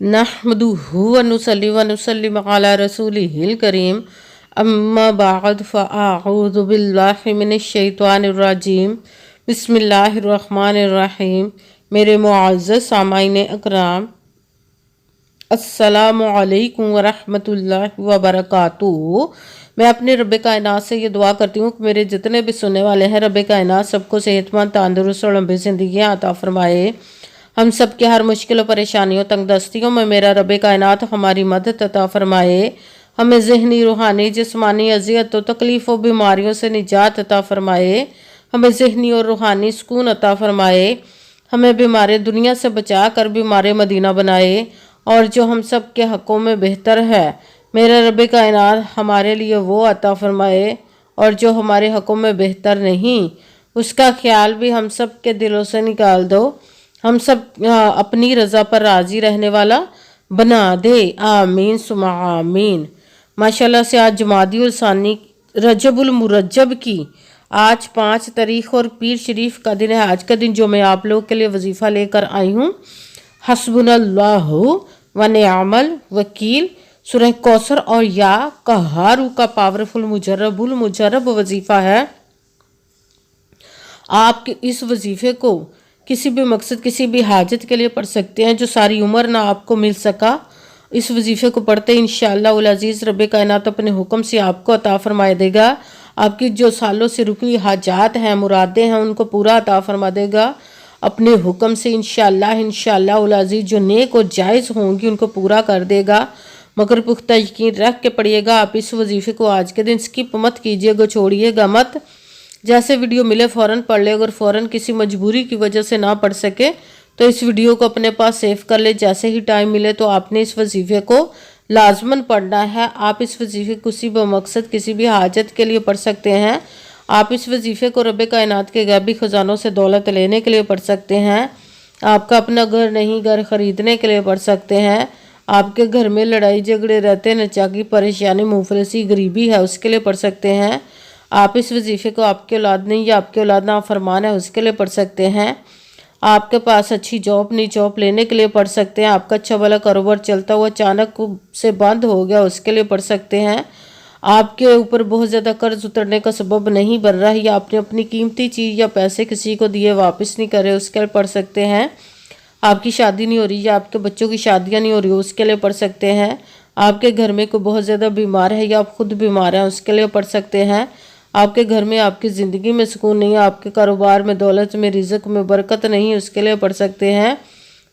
नहमदुहु व नुसल्ली व नुसल्लिम अला रसूलिहिल करीम अम्मा बाद फ़अऊज़ु बिल्लाहि मिनश शैतानिर रजीम बिस्मिल्लाहिर रहमानिर रहीम। मेरे मुअज़्ज़ज़ सामाईन अकराम, अस्सलामु अलैकुम व रहमतुल्लाहि व बरकातुहू। मैं अपने रब कायनात से ये दुआ करती हूँ कि मेरे जितने भी सुनने वाले हैं, रब कायनात सबको सेहतमंद, तंदुरुस्त और लंबी ज़िंदगियाँ अता फरमाए। हम सब के हर मुश्किल परेशानियों तंगदस्तियों में मेरा रब कायनात हमारी मदद अता फरमाए। हमें ज़हनी, रूहानी, जिस्मानी अज़ियत और तकलीफ़ और बीमारियों से निजात अता फरमाए। हमें ज़हनी और रूहानी सुकून अता फरमाए। हमें बीमार दुनिया से बचा कर बीमार मदीना बनाए, और जो हम सब के हक़ों में बेहतर है मेरा रब कायनात हमारे लिए वो अता फरमाए, और जो हमारे हक़ों में बेहतर नहीं उसका ख्याल भी हम सब के दिलों से निकाल दो। हम सब अपनी रज़ा पर राज़ी रहने वाला बना दे। आमीन सुमा आमीन। माशाल्लाह से आज जुमादी सानी रजबुल मुरज्जब की आज 5 तारीख और पीर शरीफ का दिन है। आज का दिन जो मैं आप लोग के लिए वजीफ़ा लेकर आई हूँ, हस्बुनल्लाहु व निअमल वकील, सूरह कौसर और या कहारू का पावरफुल मुजर्रबुल मुजर्रब वजीफ़ा है। आप इस वजीफ़े को किसी भी मकसद, किसी भी हाजत के लिए पढ़ सकते हैं जो सारी उम्र ना आपको मिल सका। इस वजीफ़े को पढ़ते इंशाअल्लाह उल अज़ीज़ रब कायनात अपने हुक्म से आपको अता फरमा देगा। आपकी जो सालों से रुकी हाजात हैं, मुरादें हैं, उनको पूरा अता फरमा देगा अपने हुक्म से इंशाअल्लाह उल अज़ीज़। जो नेक और जायज़ होंगी उनको पूरा कर देगा, मगर पुख्ता यकीन रख के पढ़िएगा। आप इस वजीफ़े को आज के दिन स्किप मत कीजिएगा, छोड़िएगा मत। जैसे वीडियो मिले फ़ौरन पढ़ ले। अगर फ़ौरन किसी मजबूरी की वजह से ना पढ़ सके तो इस वीडियो को अपने पास सेव कर ले। जैसे ही टाइम मिले तो आपने इस वजीफ़े को लाजमन पढ़ना है। आप इस वजीफ़े को किसी भी मकसद, किसी भी हाजत के लिए पढ़ सकते हैं। आप इस वजीफ़े को रब कायनात के गैबी ख़जानों से दौलत लेने के लिए पढ़ सकते हैं। आपका अपना घर नहीं, घर ख़रीदने के लिए पढ़ सकते हैं। आपके घर में लड़ाई झगड़े रहते, नचाकी, परेशानी, मुफलिसी, गरीबी है, उसके लिए पढ़ सकते हैं। आप इस वजीफ़े को आपके औलाद नहीं या आपके औलाद ना फरमान है उसके लिए पढ़ सकते हैं। आपके पास अच्छी जॉब नहीं, जॉब लेने के लिए पढ़ सकते हैं। आपका अच्छा वाला कारोबार चलता हुआ अचानक से बंद हो गया, उसके लिए पढ़ सकते हैं। आपके ऊपर बहुत ज़्यादा कर्ज उतरने का सबब नहीं बन रहा है, या आपने अपनी कीमती चीज़ या पैसे किसी को दिए वापस नहीं करे, उसके लिए पढ़ सकते हैं। आपकी शादी नहीं हो रही या आपके बच्चों की शादियाँ नहीं हो रही, उसके लिए पढ़ सकते हैं। आपके घर में कोई बहुत ज़्यादा बीमार है या आप खुद बीमार हैं, उसके लिए पढ़ सकते हैं। आपके घर में, आपकी ज़िंदगी में सुकून नहीं है, आपके कारोबार में, दौलत में, रिज़्क में बरकत नहीं, उसके लिए पढ़ सकते हैं।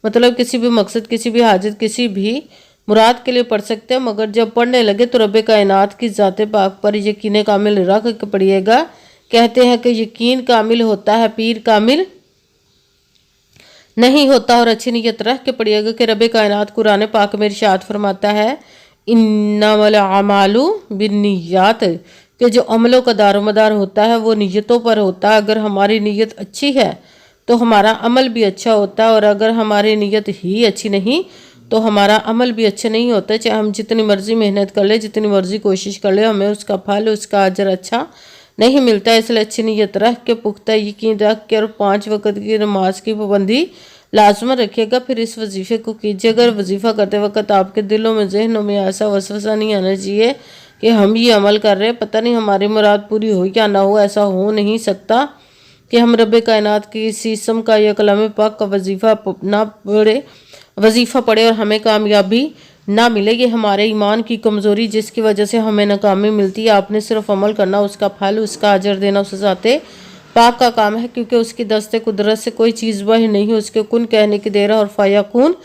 मतलब किसी भी मकसद, किसी भी हाजत, किसी भी मुराद के लिए पढ़ सकते हैं। मगर जब पढ़ने लगे तो रब कायनात की ज़ात पाक पर यकीन कामिल रख के पढ़िएगा। कहते हैं कि यकीन कामिल होता है, पीर कामिल नहीं होता। और अच्छी नीयत रख के पढ़िएगा कि रब कायनात कुरान पाक में इरशाद फरमाता है, इन्नमल अमालु बिन्नियात, कि जो अमलों का दारोमदार होता है वो नीयतों पर होता है। अगर हमारी नीयत अच्छी है तो हमारा अमल भी अच्छा होता है, और अगर हमारी नीयत ही अच्छी नहीं तो हमारा अमल भी अच्छा नहीं होता। चाहे हम जितनी मर्जी मेहनत कर ले, जितनी मर्जी कोशिश कर ले, हमें उसका फल, उसका अजर अच्छा नहीं मिलता। इसलिए अच्छी नीयत रख के, पुख्ता यकीन रख के, और 5 वक्त की नमाज की पाबंदी लाजमन रखिएगा। फिर इस वजीफ़े को कीजिए। अगर वजीफ़ा करते वक्त आपके दिलों में, जहनों में ऐसा वसवसा नहीं आना चाहिए कि हम ये अमल कर रहे हैं, पता नहीं हमारी मुराद पूरी हो या ना हो। ऐसा हो नहीं सकता कि हम रब कायनात की इस इसम का या कलाम पाक का वजीफ़ा पढ़े और हमें कामयाबी ना मिले। ये हमारे ईमान की कमज़ोरी जिसकी वजह से हमें नाकामी मिलती है। आपने सिर्फ अमल करना, उसका फल, उसका अजर देना उस ज़ाते पाक का काम है, क्योंकि उसकी दस्ते कुदरत से कोई चीज़ बाहर नहीं। उसके कुन कहने की देर और फ़याकुन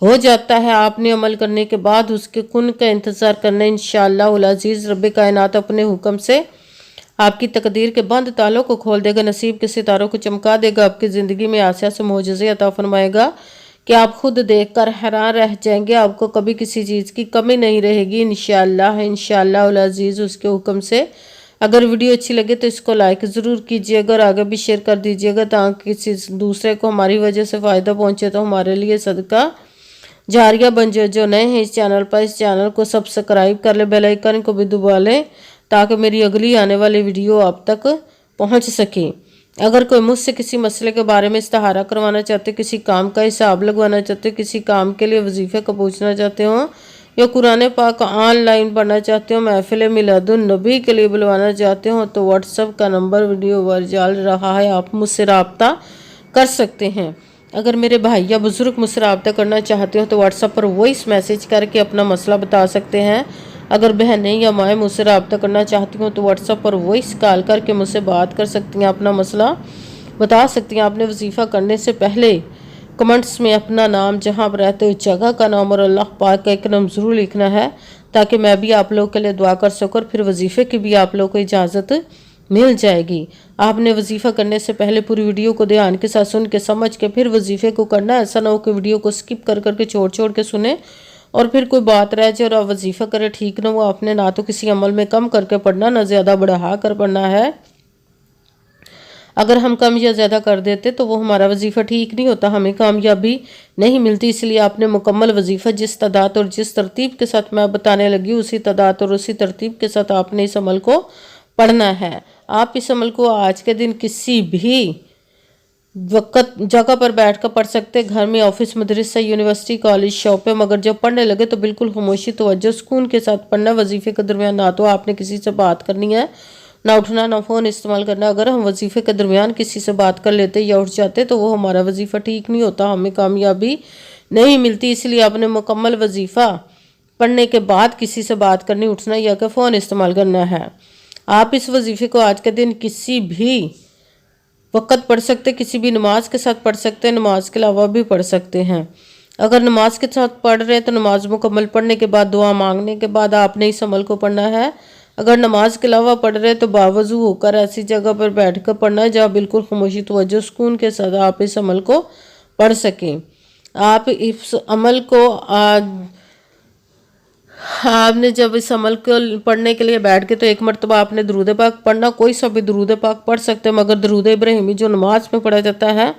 हो जाता है। आपने अमल करने के बाद उसके कुन का इंतज़ार करना। इंशाअल्लाह उल अज़ीज़ रब कायनात अपने हुक्म से आपकी तकदीर के बंद तालों को खोल देगा, नसीब के सितारों को चमका देगा, आपकी ज़िंदगी में आसिया से मोजज़े अता फरमाएगा कि आप खुद देखकर हैरान रह जाएंगे। आपको कभी किसी चीज़ की कमी नहीं रहेगी इंशाअल्लाह उल अज़ीज़ उसके हुक्म से। अगर वीडियो अच्छी लगे तो इसको लाइक ज़रूर कीजिएगा और आगे भी शेयर कर दीजिएगा, ताकि किसी दूसरे को हमारी वजह से फ़ायदा पहुँचे तो हमारे लिए सदका जारिया बन जाए। जो नए हैं इस चैनल पर, इस चैनल को सब्सक्राइब कर ले, बेल आइकन को भी दबा लें ताकि मेरी अगली आने वाली वीडियो आप तक पहुंच सके। अगर कोई मुझसे किसी मसले के बारे में इस्तिहारा करवाना चाहते, किसी काम का हिसाब लगवाना चाहते, किसी काम के लिए वजीफे को पूछना चाहते हो, या कुरान पाक ऑनलाइन पढ़ना चाहते हो, महफिल मिलादुन नबी के लिए बुलवाना चाहते हो, तो व्हाट्सएप का नंबर वीडियो पर चल रहा है, आप मुझसे रब्ता कर सकते हैं। अगर मेरे भाई या बुजुर्ग मुझसे रब्ता करना चाहते हो तो व्हाट्सएप पर वॉइस मैसेज करके अपना मसला बता सकते हैं। अगर बहनें या माएँ मुझसे रब्ता करना चाहती हो तो व्हाट्सएप पर वॉइस कॉल करके मुझसे बात कर सकती हैं, अपना मसला बता सकती हैं। आपने वजीफ़ा करने से पहले कमेंट्स में अपना नाम, जहाँ पर रहते हो जगह का नाम और अल्लाह पाक का एक नाम ज़रूर लिखना है, ताकि मैं भी आप लोगों के लिए दुआ कर सकूँ और फिर वजीफ़े की भी आप लोगों को इजाज़त मिल जाएगी। आपने वजीफ़ा करने से पहले पूरी वीडियो को ध्यान के साथ सुन के समझ के फिर वजीफ़े को करना है। ऐसा ना हो कि वीडियो को स्किप कर करके छोड़ के सुने और फिर कोई बात रह जाए और आप वजीफ़ा करें, ठीक ना हो। आपने ना तो किसी अमल में कम करके पढ़ना, ना ज़्यादा बढ़ा कर पढ़ना है। अगर हम कम या ज़्यादा कर देते तो वो हमारा वजीफ़ा ठीक नहीं होता, हमें कामयाबी नहीं मिलती। इसलिए आपने मुकम्मल वजीफ़ा जिस तादाद और जिस तरतीब के साथ मैं बताने लगी, उसी तादाद और उसी तरतीब के साथ आपने इस अमल को पढ़ना है। आप इस अमल को आज के दिन किसी भी वक्त जगह पर बैठ कर पढ़ सकते, घर में, ऑफिस, मदरसा, यूनिवर्सिटी, कॉलेज, शॉप पे, मगर जब पढ़ने लगे तो बिल्कुल खामोशी, तवज्जो, सुकून के साथ पढ़ना। वजीफे के दरमियान ना तो आपने किसी से बात करनी है, ना उठना, ना फ़ोन इस्तेमाल करना। अगर हम वजीफे के दरमियान किसी से बात कर लेते या उठ जाते तो वो हमारा वजीफ़ा ठीक नहीं होता, हमें कामयाबी नहीं मिलती। इसलिए आपने मुकम्मल वजीफ़ा पढ़ने के बाद किसी से बात करनी, उठना या कि फ़ोन इस्तेमाल करना है। आप इस वजीफ़े को आज के दिन किसी भी वक़्त पढ़ सकते, किसी भी नमाज के साथ पढ़ सकते हैं, नमाज के अलावा भी पढ़ सकते हैं। अगर नमाज के साथ पढ़ रहे हैं तो नमाज मुकम्मल पढ़ने के बाद, दुआ मांगने के बाद आपने इस अमल को पढ़ना है। अगर नमाज के अलावा पढ़ रहे हैं तो बावजू होकर ऐसी जगह पर बैठ कर पढ़ना है जहाँ बिल्कुल खामोशी, तवज्जो, सुकून के साथ आप इस अमल को पढ़ सकें। आप इस अमल को आपने जब इस अमल को पढ़ने के लिए बैठ के तो एक मरतबा आपने दरूद पाक पढ़ना, कोई सा भी दरूद पाक पढ़ सकते हैं, मगर दरूद इब्राहिमी जो नमाज में पढ़ा जाता है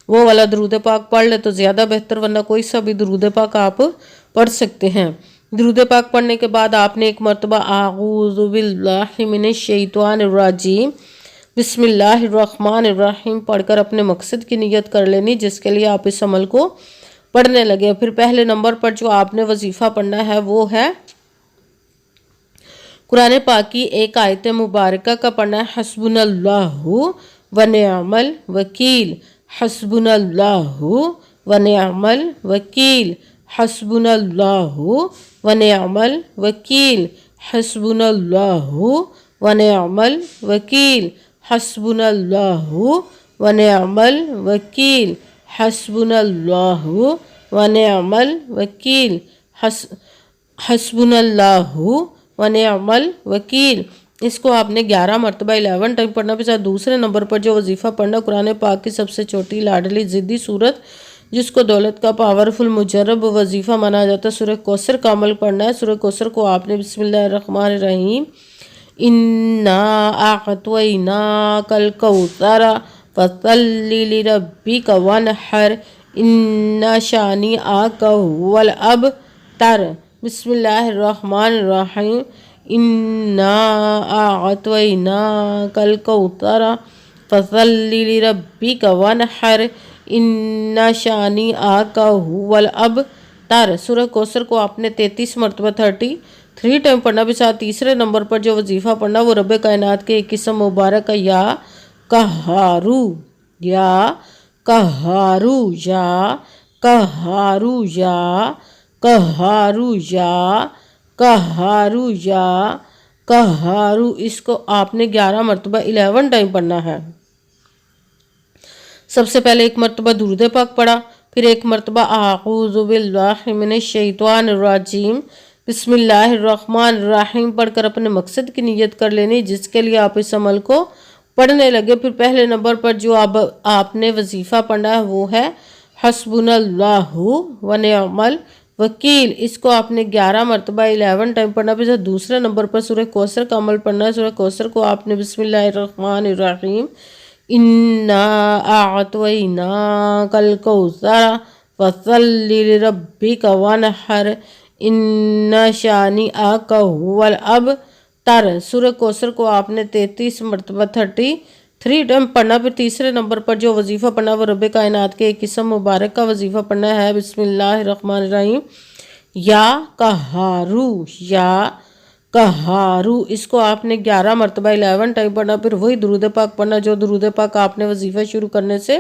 वो वाला दरूद पाक पढ़ ले तो ज़्यादा बेहतर, वरना कोई सा भी दरूद पाक आप पढ़ सकते हैं। दरूद पाक पढ़ने के बाद आपने एक मरतबा आऊज़ु बिल्लाहि मिनश शैतानिर रजीम बिस्मिल्लाहिर्रहमानिर्रहीम पढ़कर अपने मकसद की नियत कर लेनी, जिसके लिए आप इस अमल को पढ़ने लगे। फिर पहले नंबर पर जो आपने वजीफ़ा पढ़ना है वो है कुरान पाक की एक आयत मुबारका का पढ़ना है, हस्बुनल्लाहु व निअमल वकील, हस्बुनल्लाहु व निअमल वकील, हस्बुनल्लाहु व निअमल वकील, हस्बुनल्लाहु व निअमल वकील, हस्बुनल्लाहु व निअमल वकील, हस्बुनल्लाहु व निअमल वकील, हस्बुनल्लाहु व निअमल वकील। इसको आपने 11 मरतबा 11 टाइम पढ़ना। फिर दूसरे नंबर पर जो वजीफ़ा पढ़ना, कुरान पाक की सबसे छोटी लाडली ज़िद्दी सूरत जिसको दौलत का पावरफुल मुजरब वजीफ़ा माना जाता है, सूरह कौसर का अमल पढ़ना है। सूरह कौसर को आपने बिस्मिल्लाहिर्रहमानिर्रहीम इन्ना अअतैना कल कौसर फसल्लि लिरब्बिका वनहर इन्ना शानिअका हुवल अबतर, बिस्मिल्लाहिर्रहमानिर्रहीम इन्ना अअतैना कल कौसर फसल्लि लिरब्बिका वनहर इन्ना शानिअका हुवल अबतर। सूरह कौसर को आपने 33 मरतबा 33 टाइम पढ़ना। भी साथ तीसरे नंबर पर जो वजीफ़ा पढ़ना वो रब कायनात के एक किस्म मुबारक है, या कहारू, या कहारू, या कहारू, या कहारू, या कहारू, या कहारू। इसको आपने 11 मरतबा 11 टाइम पढ़ना है। सबसे पहले एक मरतबा दुरूद पाक पढ़ा, फिर एक मरतबा आऊज़ु बिल्लाहि मिनश शैतानिर रजीम बिस्मिल्लाहिर्रहमानिर्रहीम पढ़कर अपने मकसद की नियत कर लेनी, जिसके लिए आप इस अमल को पढ़ने लगे। फिर पहले नंबर पर जो आपने वजीफ़ा पढ़ना है वो है हस्बुनल्लाहु व निअमल वकील। इसको आपने 11 मरतबा 11 टाइम पढ़ना। फिर दूसरे नंबर पर सूरह कौसर का अमल पढ़ना है। सूरह कौसर को आपने बिस्मिल्लाहिर्रहमानिर्रहीम इन्ना अअतैना कल कौसर फसल्लि लिरब्बिका वनहर इन्ना शानिअका हुवल अबतर। सूरह कौसर को आपने 33 मरतबा 33 3 टाइम पढ़ना। फिर तीसरे नंबर पर जो वजीफ़ा पढ़ना वो रब कायनात के एक किस्म मुबारक का वजीफ़ा पढ़ना है। बिस्मिल्लाहिर्रहमानिर्रहीम। या कहारू, इसको आपने 11 मरतबा 11 टाइम पढ़ना। फिर वही दुरूद पाक पढ़ना जो दुरूद पाक आपने वजीफ़ा शुरू करने से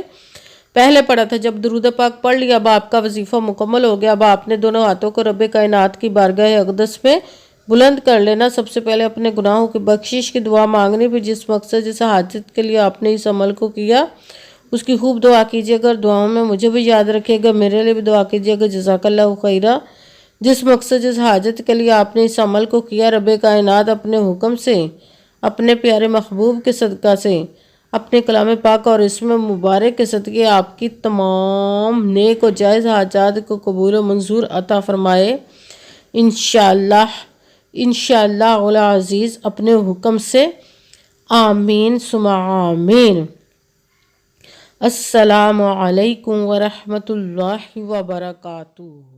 पहले पढ़ा था। जब दुरूद पाक पढ़ लिया, अब आपका वजीफ़ा मुकम्मल हो गया। अब आपने दोनों हाथों को रब कायनात की बारगाह अक़दस में बुलंद कर लेना। सबसे पहले अपने गुनाहों की बख्शिश की दुआ मांगनी। फिर जिस मकसद जिस हाजत के लिए आपने इस अमल को किया उसकी खूब दुआ कीजिए। अगर दुआओं में मुझे भी याद रखिएगा, मेरे लिए भी दुआ कीजिएगा। जज़ाकल्लाहु खैरा। जिस मकसद जिस हाजत के लिए आपने इस अमल को किया, रब कायनात अपने हुक्म से, अपने प्यारे महबूब के सदका से, अपने कलाम पाक और इसमें मुबारक के सदक़े आपकी तमाम नेक और जायज़ हाजात को कबूल व मंजूर अता फरमाए। इंशाअल्लाह अज़ीज़ अपने हुक्म से। आमीन सुमा आमीन। अस्सलामु अलैकुम व रहमतुल्लाहि व बरकातुहू।